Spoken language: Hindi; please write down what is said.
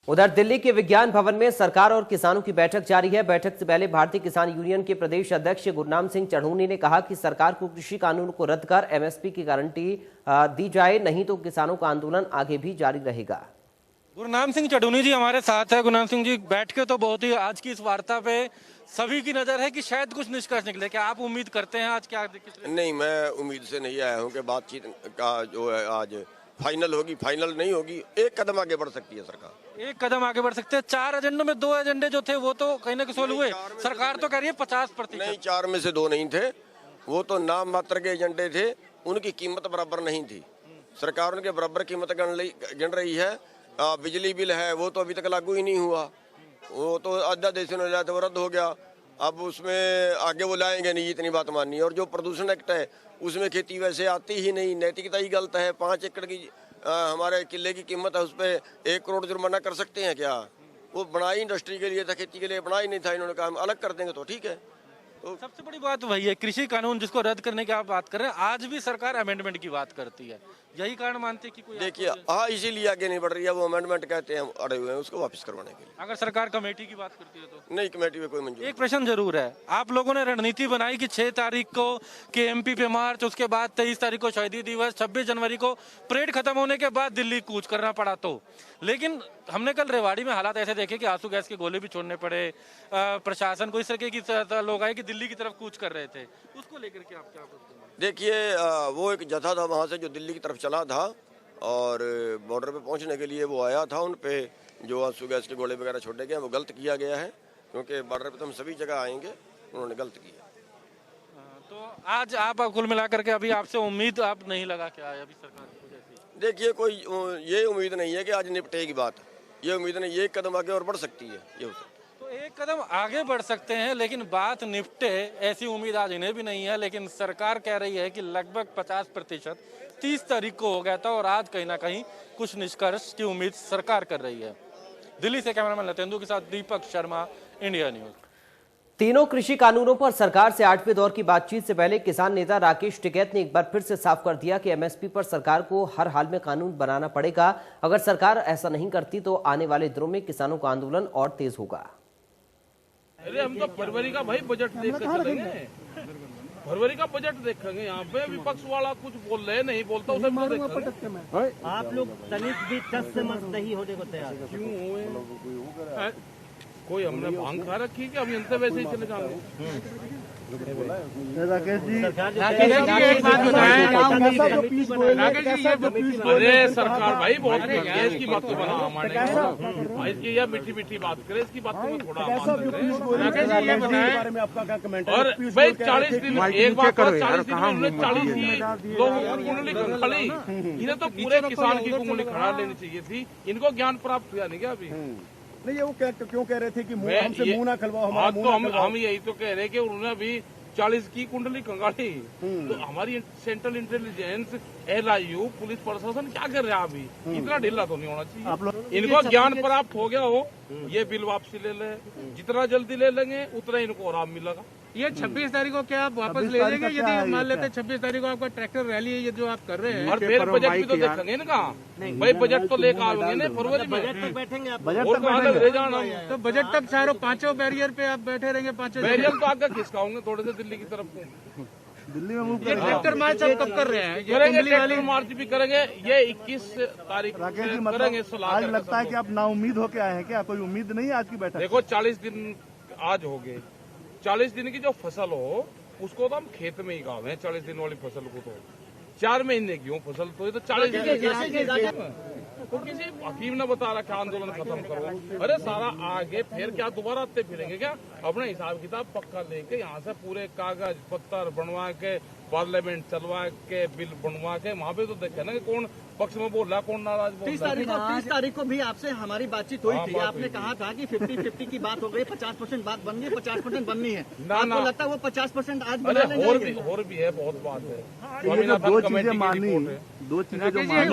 उधर दिल्ली के विज्ञान भवन में सरकार और किसानों की बैठक जारी है। बैठक से पहले भारतीय किसान यूनियन के प्रदेश अध्यक्ष गुरनाम सिंह चढ़ूनी ने कहा कि सरकार को कृषि कानून को रद्द कर एमएसपी की गारंटी दी जाए, नहीं तो किसानों का आंदोलन आगे भी जारी रहेगा। गुरनाम सिंह चढ़ूनी जी हमारे साथ है। गुरनाम सिंह जी, बैठ के तो बहुत ही आज की इस वार्ता पे सभी की नजर है कि शायद कुछ निष्कर्ष निकले। क्या आप उम्मीद करते हैं आज क्या? नहीं, मैं उम्मीद से नहीं आया हूं कि बातचीत का जो है आज फाइनल होगी। फाइनल नहीं होगी, एक कदम आगे बढ़ सकती है सरकार। एक कदम आगे बढ़ सकते हैं। 4 एजेंडों में 2 एजेंडे जो थे वो तो कहीं ना कहीं सोल्व हुए। सरकार तो कह रही है 50%। नहीं, 4 में से 2 नहीं थे, वो तो नाम मात्र के एजेंडे थे। उनकी कीमत बराबर नहीं थी। सरकार उनके बराबर कीमत गिन रही है। बिजली बिल है वो तो अभी तक लागू ही नहीं हुआ, वो तो अध्यादेश ने लाया था, वो रद्द हो गया। अब उसमें आगे वो लाएंगे नहीं, इतनी बात माननी है। और जो प्रदूषण एक्ट है उसमें खेती वैसे आती ही नहीं, नैतिकता ही गलत है। 5 एकड़ की हमारे किले की कीमत है, उस पर 1 करोड़ जुर्माना कर सकते हैं क्या? वो बनाई इंडस्ट्री के लिए था, खेती के लिए बना ही नहीं था। इन्होंने कहा हम अलग कर देंगे तो ठीक है। तो सबसे बड़ी बात वही है, कृषि कानून जिसको रद्द करने की आप बात कर रहे हैं, आज भी सरकार अमेंडमेंट की बात करती है। यही कारण मानते हैं कि कोई देखिए, हाँ, इसीलिए आगे नहीं बढ़ रही है। वो अमेंडमेंट कहते हैं, अड़े हुए हैं उसको वापस करवाने के लिए। अगर सरकार कमेटी की बात करती है तो नहीं, कमेटी में कोई मंजूर। एक प्रश्न जरूर है, आप लोगों ने रणनीति बनाई कि 6 तारीख को केएमपी पे मार्च, उसके बाद 23 तारीख को शहीदी दिवस, 26 जनवरी को परेड खत्म होने के बाद दिल्ली कूच करना पड़ा। तो लेकिन हमने कल रेवाड़ी में हालात ऐसे देखे कि आंसू गैस के गोले भी छोड़ने पड़े। प्रशासन को इस तरह की लोग आए कि दिल्ली की तरफ कूच कर रहे थे। उसको लेकर के आप क्या बोलते हैं? देखिए, वो एक जत्था था वहाँ से जो दिल्ली की तरफ चला था और बॉर्डर पे पहुंचने के लिए वो आया था। उन पे जो आंसू गैस के गोले वगैरह छोड़े गए वो गलत किया गया है, क्योंकि बॉर्डर पे तो हम सभी जगह आएंगे, उन्होंने गलत किया। तो आज आप कुल मिलाकर के अभी आपसे उम्मीद आप नहीं लगा क्या है अभी सरकार की वजह से? देखिए, कोई ये उम्मीद नहीं है कि आज निपटेगी बात। ये उम्मीद नहीं, ये एक कदम आगे और बढ़ सकती है, ये हो सकता है। तो एक कदम आगे बढ़ सकते हैं, लेकिन बात निपटे ऐसी उम्मीद आज इन्हें भी नहीं है। लेकिन सरकार कह रही है कि लगभग 50% 30 तारीख को हो गया था और आज कहीं ना कहीं कुछ निष्कर्ष की उम्मीद सरकार कर रही है। दिल्ली से कैमरामैन लतेंदु के साथ दीपक शर्मा, इंडिया न्यूज। तीनों कृषि कानूनों पर सरकार से 8वें दौर की बातचीत से पहले किसान नेता राकेश टिकैत ने एक बार फिर से साफ कर दिया कि एमएसपी पर सरकार को हर हाल में कानून बनाना पड़ेगा। अगर सरकार ऐसा नहीं करती तो आने वाले दिनों में किसानों का आंदोलन और तेज होगा। अरे हम तो फरवरी का भाई बजट देख कर चलेंगे। फरवरी का बजट देखेंगे। यहाँ पे विपक्ष वाला कुछ बोल रहे नहीं बोलता उसे देखेंगे। आप लोग तनिक भी टस से मत नहीं होने को तैयार क्यों हुए? कोई हमने भांग खा रखी कि हम इनसे वैसे ही चले जाएंगे? राकेश जी एक बात बताएं। अरे सरकार भाई बहुत गैस की बात तो बना भाई, इसकी यह मीठी मीठी बात करे, इसकी बात को थोड़ा राकेश जी ये बताएं। और भाई 40 दिन एक बात, 40 दिन में 40 ही लोगों को कुंडली खड़ी, इन्हें तो पूरे किसान की कुंडली खड़ा लेनी चाहिए थी। इनको ज्ञान प्राप्त हुआ नहीं क्या अभी? नहीं, ये वो क्यों कह रहे थे कि हमसे मुंह ना खलवाओ, हमारा मुंह ना खलवाओ। हम यही तो कह रहे कि उन्होंने अभी 40 की कुंडली कंगाली। तो हमारी सेंट्रल इंटेलिजेंस, LIU, पुलिस प्रशासन क्या कर रहा है अभी? इतना ढीला तो नहीं होना चाहिए। इनको ज्ञान प्राप्त हो गया हो, ये बिल वापसी ले ले, जितना जल्दी ले लेंगे उतना इनको आराम मिलेगा। ये 26 तारीख को क्या आप वापस ले लेंगे? यदि मान लेते 26 तारीख को आपका ट्रैक्टर रैली है, ये जो आप कर रहे हैं, और फिर बजट भी तो देखेंगे इनका। भाई बजट तो लेकर आओगे ना फरवरी में, बजट तक बैठेंगे आप। और कहाँ तक ले जाना? तो बजट तक चारों 5 बैरियर पे आप बैठे रहेंगे। 5 बैरियर तो आगे खिसकाऊंगे थोड़े से दिल्ली की तरफ को। दिल्ली में ये ट्रैक्टर मार्च आप कब कर रहे हैं? करेंगे, ट्रैक्टर मार्च भी करेंगे। ये 21 तारीख राकेश जी, करेंगे। मतलब आज लगता है कि आप नाउम्मीद होके आए हैं क्या? कोई उम्मीद नहीं है आज की बैठक? देखो 40 दिन आज हो गए। 40 दिन की जो फसल हो उसको तो हम खेत में ही गावे हैं। 40 दिन वाली फसल को तो 4 महीने की हो फसल, तो ये तो 40 दिन। तो किसी हकीम ने बता रखा आंदोलन खत्म करो। अरे सारा आगे फिर क्या दोबारा आते फिरेंगे क्या? अपने हिसाब किताब पक्का लेके यहाँ से पूरे कागज पत्तर बनवा के, पार्लियामेंट चलवा के, बिल बनवा के, वहाँ पे तो देखे ना कि कौन पक्ष में बोल रहा, कौन नाराज बोल रहा। 30 तारीख को भी आपसे हमारी बातचीत हुई थी। आपने कहा था कि 50-50 की बात हो गई, 50% बात बन गई, 50% बननी है। आपको लगता है वो 50% आज बना लेंगे? और भी है, बहुत बात है। दो चीजें मानी, 2 चीजें जो मानी।